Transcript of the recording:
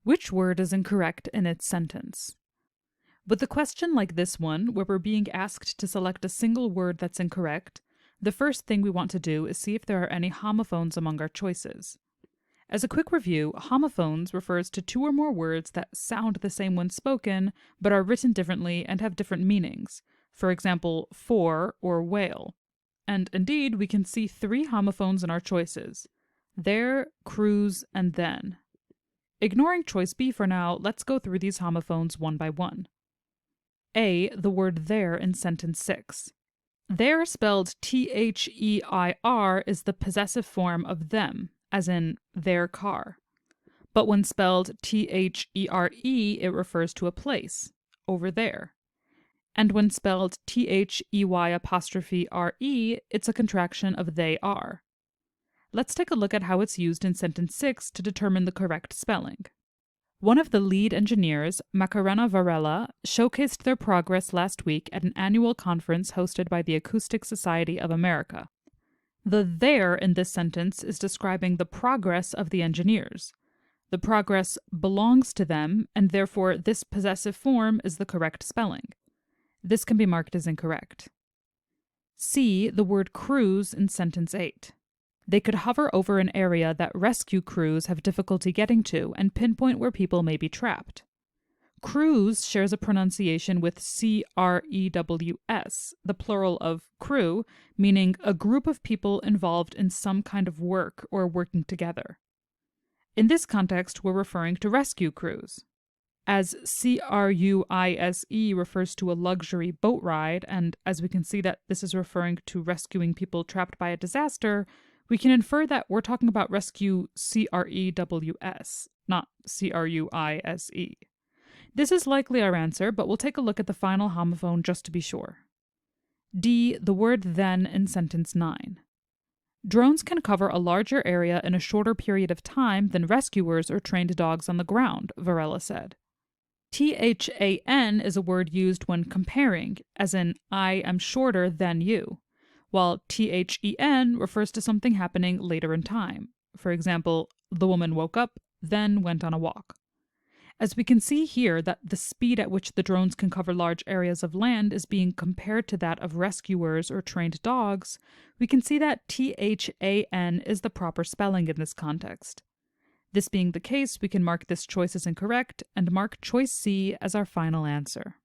Which word is incorrect in its sentence? With a question like this one, where we're being asked to select a single word that's incorrect, the first thing we want to do is see if there are any homophones among our choices. As a quick review, homophones refers to two or more words that sound the same when spoken, but are written differently and have different meanings. For example, for or whale. And indeed, we can see three homophones in our choices: there, cruise, and then. Ignoring choice B for now, let's go through these homophones one by one. A, the word there in sentence 6. There, spelled T-H-E-I-R, is the possessive form of them, as in their car. But when spelled T-H-E-R-E, it refers to a place, over there. And when spelled T-H-E-Y'-R-E, it's a contraction of they are. Let's take a look at how it's used in sentence 6 to determine the correct spelling. One of the lead engineers, Macarena Varela, showcased their progress last week at an annual conference hosted by the Acoustic Society of America. The there in this sentence is describing the progress of the engineers. The progress belongs to them, and therefore this possessive form is the correct spelling. This can be marked as incorrect. C, the word cruise in sentence 8. They could hover over an area that rescue crews have difficulty getting to and pinpoint where people may be trapped. Crews shares a pronunciation with C-R-E-W-S, the plural of crew, meaning a group of people involved in some kind of work or working together. In this context, we're referring to rescue crews. As C-R-U-I-S-E refers to a luxury boat ride, and as we can see that this is referring to rescuing people trapped by a disaster, we can infer that we're talking about rescue C-R-E-W-S, not C-R-U-I-S-E. This is likely our answer, but we'll take a look at the final homophone just to be sure. D, the word then in sentence 9. Drones can cover a larger area in a shorter period of time than rescuers or trained dogs on the ground, Varela said. THAN is a word used when comparing, as in, I am shorter than you, while THEN refers to something happening later in time. For example, the woman woke up, then went on a walk. As we can see here that the speed at which the drones can cover large areas of land is being compared to that of rescuers or trained dogs, we can see that THAN is the proper spelling in this context. This being the case, we can mark this choice as incorrect and mark choice C as our final answer.